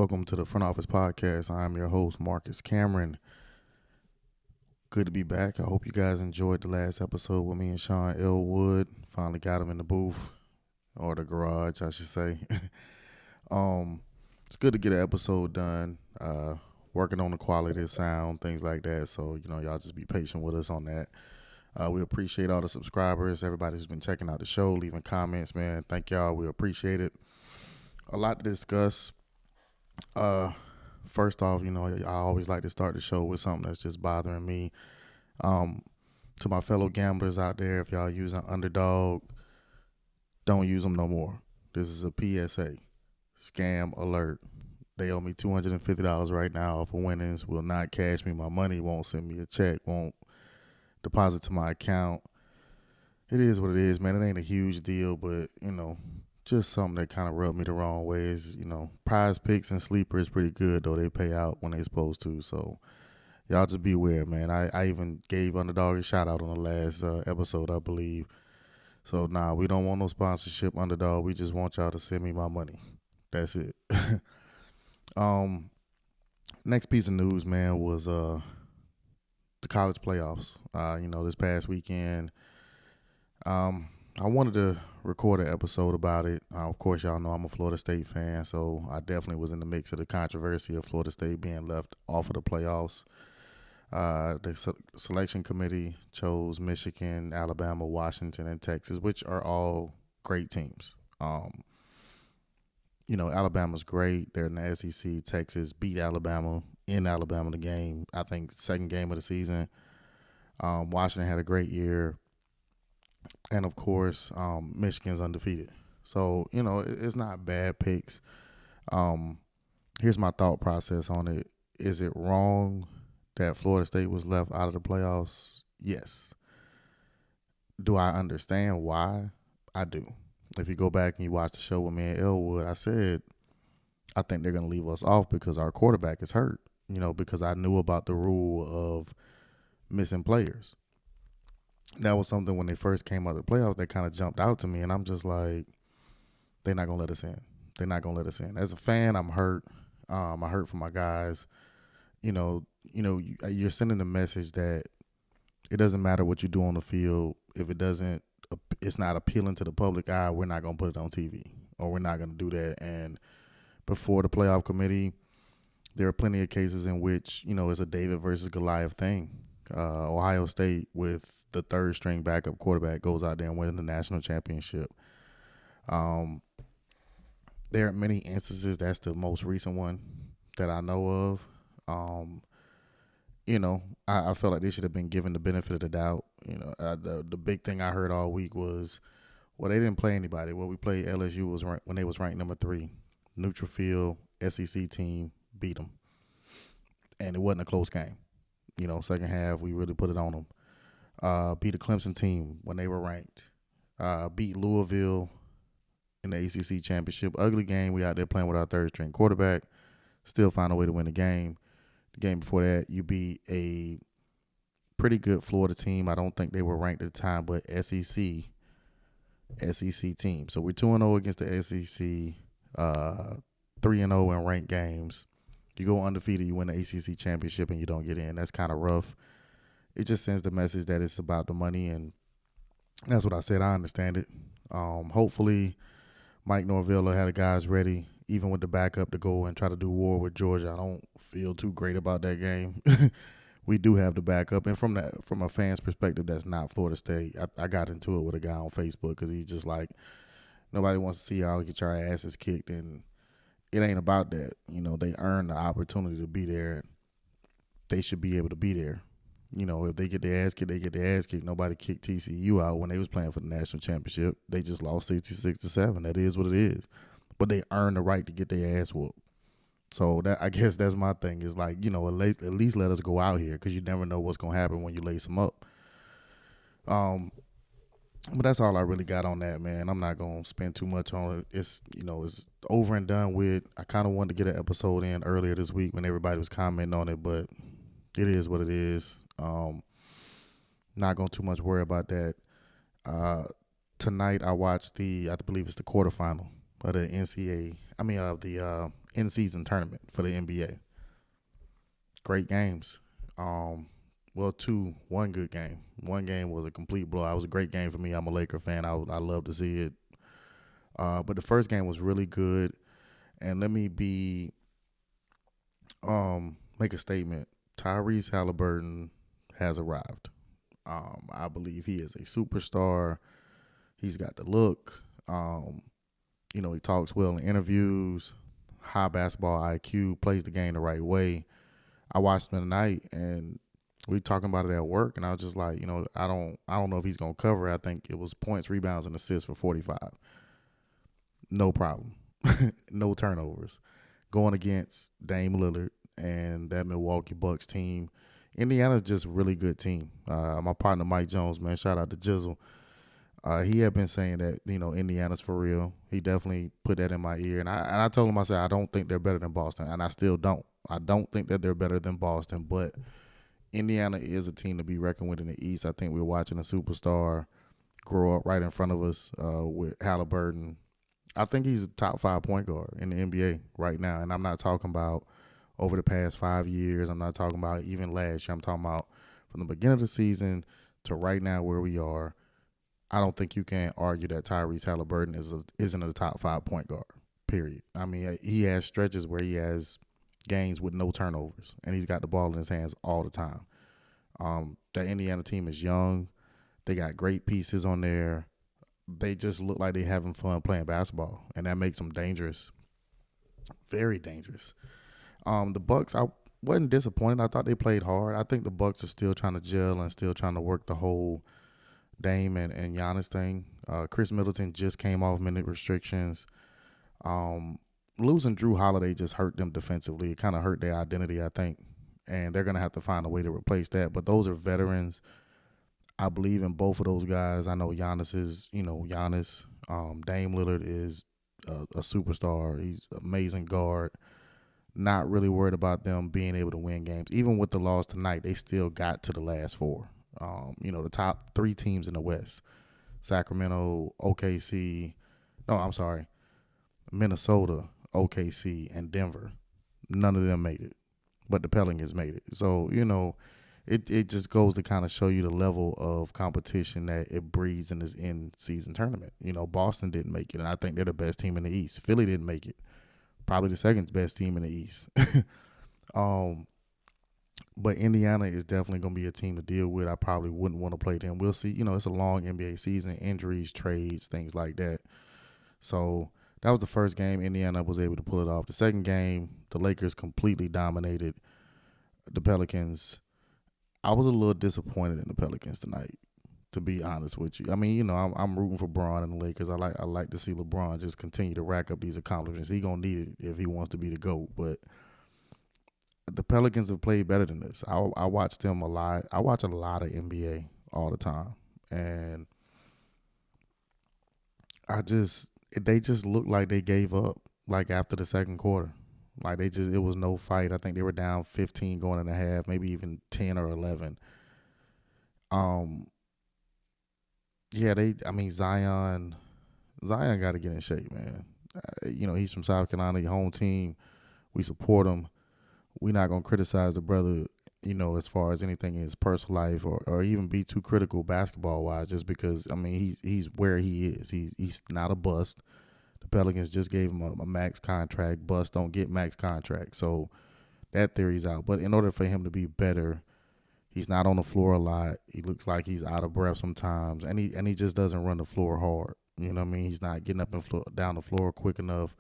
Welcome to the Front Office Podcast. I'm your host, Marcus Cameron. Good to be back. I hope you guys enjoyed the last episode with me and Sean Elwood. Finally got him in the booth, or the garage, I should say. It's good to get an episode done. Working on the quality of sound, things like that. So, y'all just be patient with us on that. We appreciate all the subscribers, everybody who's been checking out the show, leaving comments, man. Thank y'all. We appreciate it. A lot to discuss. First off, I always like to start the show with something that's just bothering me. To my fellow gamblers out there, if y'all using Underdog, don't use them no more. This is a PSA. Scam alert. They owe me $250 right now for winnings. Will not cash me my money. Won't send me a check. Won't deposit to my account. It is what it is, man. It ain't a huge deal, but, just something that kind of rubbed me the wrong way is, Prize Picks and Sleeper is pretty good, though. They pay out when they supposed to. So, y'all just be aware, man. I even gave Underdog a shout-out on the last episode, I believe. So, we don't want no sponsorship, Underdog. We just want y'all to send me my money. That's it. Next piece of news, man, was the college playoffs. This past weekend, I wanted to record an episode about it. Of course, y'all know I'm a Florida State fan, so I definitely was in the mix of the controversy of Florida State being left off of the playoffs. The selection committee chose Michigan, Alabama, Washington, and Texas, which are all great teams. Alabama's great. They're in the SEC. Texas beat Alabama in Alabama the game, I think, second game of the season. Washington had a great year. And, of course, Michigan's undefeated. So, it's not bad picks. Here's my thought process on it. Is it wrong that Florida State was left out of the playoffs? Yes. Do I understand why? I do. If you go back and you watch the show with me and Elwood, I said I think they're going to leave us off because our quarterback is hurt, because I knew about the rule of missing players. That was something when they first came out of the playoffs that kind of jumped out to me, and I'm just like, they're not going to let us in. They're not going to let us in. As a fan, I'm hurt. I hurt for my guys. You're sending the message that it doesn't matter what you do on the field. If it's not appealing to the public eye, we're not going to put it on TV, or we're not going to do that. And before the playoff committee, there are plenty of cases in which, it's a David versus Goliath thing. Ohio State with the third string backup quarterback goes out there and wins the national championship. There are many instances. That's the most recent one that I know of. I felt like they should have been given the benefit of the doubt. The big thing I heard all week was, well, they didn't play anybody. Well, we played LSU when they was ranked number 3. Neutral field, SEC team, beat them. And it wasn't a close game. Second half, we really put it on them. Beat the Clemson team when they were ranked. Beat Louisville in the ACC championship. Ugly game. We out there playing with our third string quarterback. Still find a way to win the game. The game before that, you beat a pretty good Florida team. I don't think they were ranked at the time, but SEC team. So we're 2-0 against the SEC, 3-0 in ranked games. You go undefeated, you win the ACC championship, and you don't get in. That's kind of rough. It just sends the message that it's about the money, and that's what I said. I understand it. Hopefully, Mike Norvell had the guys ready, even with the backup, to go and try to do war with Georgia. I don't feel too great about that game. We do have the backup, and from a fan's perspective, that's not Florida State. I got into it with a guy on Facebook because he's just like, nobody wants to see y'all get your asses kicked, and it ain't about that. They earned the opportunity to be there. They should be able to be there. If they get their ass kicked, they get their ass kicked. Nobody kicked TCU out when they was playing for the national championship. They just lost 66-7. That is what it is. But they earned the right to get their ass whooped. So I guess that's my thing. Is like, at least let us go out here, because you never know what's gonna happen when you lace them up. But that's all I really got on that, man. I'm not going to spend too much on it. It's over and done with. I kind of wanted to get an episode in earlier this week when everybody was commenting on it, but it is what it is. Not going to too much worry about that. Tonight I watched I believe it's the quarterfinal of the in-season tournament for the NBA. Great games. Well, one good game. One game was a complete blowout. It was a great game for me. I'm a Laker fan. I love to see it. But the first game was really good. And let me make a statement. Tyrese Halliburton has arrived. I believe he is a superstar. He's got the look. He talks well in interviews, high basketball IQ, plays the game the right way. I watched him tonight, and we talking about it at work, and I was just like, I don't know if he's gonna cover it. I think it was points, rebounds, and assists for 45. No problem. No turnovers. Going against Dame Lillard and that Milwaukee Bucks team. Indiana's just a really good team. My partner Mike Jones, man, shout out to Jizzle. He had been saying that, Indiana's for real. He definitely put that in my ear. And I told him, I said, I don't think they're better than Boston. And I still don't. I don't think that they're better than Boston. But Indiana is a team to be reckoned with in the East. I think we're watching a superstar grow up right in front of us with Halliburton. I think he's a top 5 point guard in the NBA right now. And I'm not talking about over the past 5 years. I'm not talking about even last year. I'm talking about from the beginning of the season to right now where we are. I don't think you can argue that Tyrese Halliburton isn't a top 5 point guard, period. I mean, he has stretches where he has games with no turnovers, and he's got the ball in his hands all the time. The Indiana team is young. They got great pieces on there. They just look like they're having fun playing basketball, and that makes them dangerous, very dangerous. The Bucks, I wasn't disappointed. I thought they played hard. I think the Bucks are still trying to gel and still trying to work the whole Dame and Giannis thing. Chris Middleton just came off minute restrictions. Losing Drew Holiday just hurt them defensively. It kind of hurt their identity, I think. And they're going to have to find a way to replace that. But those are veterans. I believe in both of those guys. I know Giannis is, Giannis. Dame Lillard is a superstar. He's an amazing guard. Not really worried about them being able to win games. Even with the loss tonight, they still got to the last four. The top 3 teams in the West, Sacramento, Minnesota, OKC, and Denver. None of them made it, but the Pelicans made it. So, it just goes to kind of show you the level of competition that it breeds in this in-season tournament. Boston didn't make it, and I think they're the best team in the East. Philly didn't make it, probably the second best team in the East. But Indiana is definitely going to be a team to deal with. I probably wouldn't want to play them. We'll see. It's a long NBA season, injuries, trades, things like that. So that was the first game. Indiana was able to pull it off. The second game, the Lakers completely dominated the Pelicans. I was a little disappointed in the Pelicans tonight, to be honest with you. I mean, I'm rooting for Bron and the Lakers. I like to see LeBron just continue to rack up these accomplishments. He's going to need it if he wants to be the GOAT. But the Pelicans have played better than this. I watch them a lot. I watch a lot of NBA all the time, and they just looked like they gave up. Like after the second quarter, like it was no fight. I think they were down 15 going in the half, maybe even 10 or 11. Zion got to get in shape, man. He's from South Carolina, your home team. We support him. We're not going to criticize the brother, as far as anything in his personal life or even be too critical basketball-wise just because, he's where he is. He's not a bust. The Pelicans just gave him a max contract. Busts don't get max contract. So that theory's out. But in order for him to be better, he's not on the floor a lot. He looks like he's out of breath sometimes. And he just doesn't run the floor hard. He's not getting up and down the floor quick enough.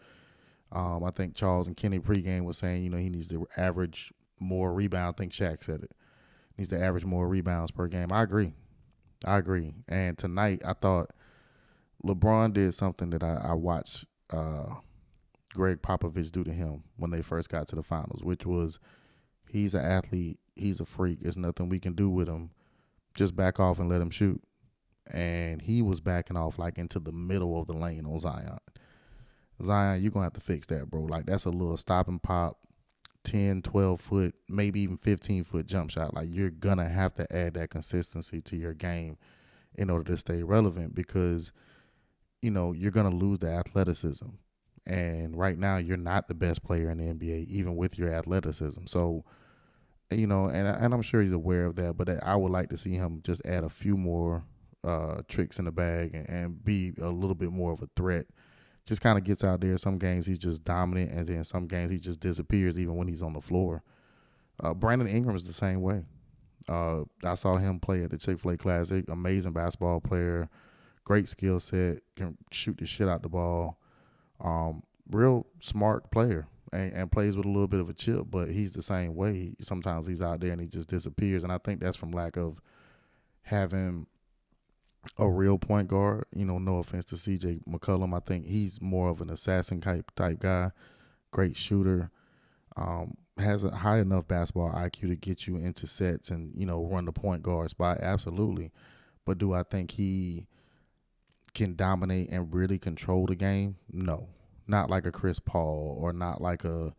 I think Charles and Kenny pregame was saying, he needs to average more rebounds. I think Shaq said it. He needs to average more rebounds per game. I agree. And tonight, I thought LeBron did something that I watched Greg Popovich do to him when they first got to the finals, which was he's an athlete. He's a freak. There's nothing we can do with him. Just back off and let him shoot. And he was backing off like into the middle of the lane on Zion. Zion, you're going to have to fix that, bro. Like, that's a little stop and pop, 10, 12-foot, maybe even 15-foot jump shot. Like, you're going to have to add that consistency to your game in order to stay relevant because, you're going to lose the athleticism. And right now, you're not the best player in the NBA, even with your athleticism. So, and I'm sure he's aware of that. But I would like to see him just add a few more tricks in the bag and be a little bit more of a threat. Just kind of gets out there. Some games he's just dominant, and then some games he just disappears even when he's on the floor. Brandon Ingram is the same way. I saw him play at the Chick-fil-A Classic. Amazing basketball player, great skill set, can shoot the shit out the ball. Real smart player and plays with a little bit of a chip, but he's the same way. Sometimes he's out there and he just disappears, and I think that's from lack of having a real point guard. No offense to CJ McCollum. I think he's more of an assassin type guy, great shooter, has a high enough basketball IQ to get you into sets and, run the point guard spot. Absolutely. But do I think he can dominate and really control the game? No. Not like a Chris Paul or not like a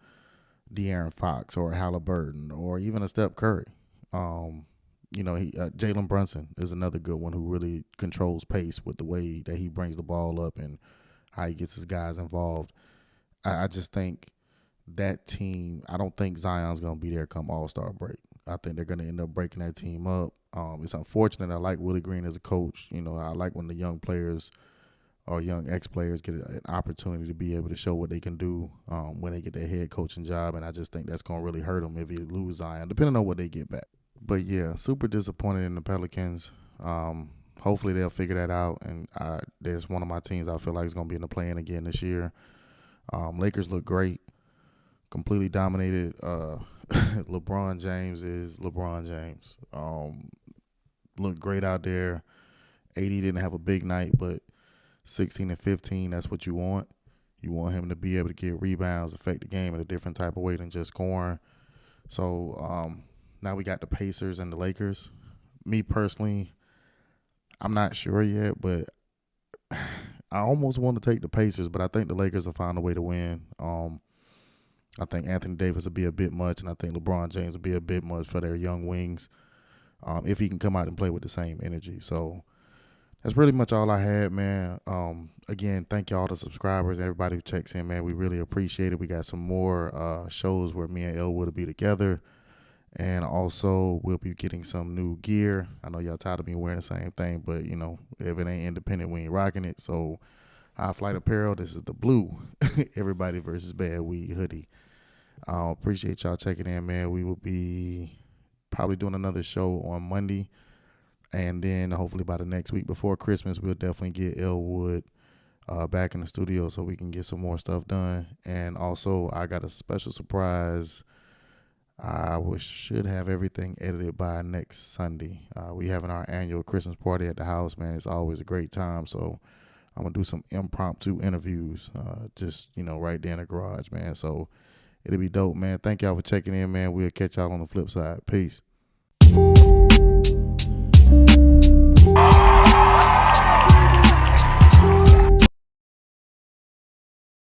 De'Aaron Fox or a Halliburton or even a Steph Curry. Jalen Brunson is another good one who really controls pace with the way that he brings the ball up and how he gets his guys involved. I just think that team, I don't think Zion's going to be there come All-Star break. I think they're going to end up breaking that team up. It's unfortunate. I like Willie Green as a coach. I like when the young players or young ex-players get an opportunity to be able to show what they can do when they get their head coaching job, and I just think that's going to really hurt them if you lose Zion, depending on what they get back. But, yeah, super disappointed in the Pelicans. Hopefully they'll figure that out, and there's one of my teams I feel like is going to be in the play-in again this year. Lakers look great, completely dominated. LeBron James is LeBron James. Looked great out there. AD didn't have a big night, but 16 and 15, that's what you want. You want him to be able to get rebounds, affect the game in a different type of way than just scoring. So now we got the Pacers and the Lakers. Me personally, I'm not sure yet, but I almost want to take the Pacers, but I think the Lakers will find a way to win. I think Anthony Davis will be a bit much, and I think LeBron James will be a bit much for their young wings if he can come out and play with the same energy. So that's pretty much all I had, man. Again, thank you all the subscribers, everybody who checks in, man. We really appreciate it. We got some more shows where me and Elwood will be together. And also, we'll be getting some new gear. I know y'all tired of me wearing the same thing, but, if it ain't independent, we ain't rocking it. So, High Flight Apparel, this is the blue Everybody versus Bad Weed hoodie. Appreciate y'all checking in, man. We will be probably doing another show on Monday. And then hopefully by the next week before Christmas, we'll definitely get Elwood back in the studio so we can get some more stuff done. And also, I got a special surprise. Should have everything edited by next Sunday. We having our annual Christmas party at the house, man. It's always a great time. So I'm going to do some impromptu interviews just, right there in the garage, man. So it'll be dope, man. Thank y'all for checking in, man. We'll catch y'all on the flip side. Peace.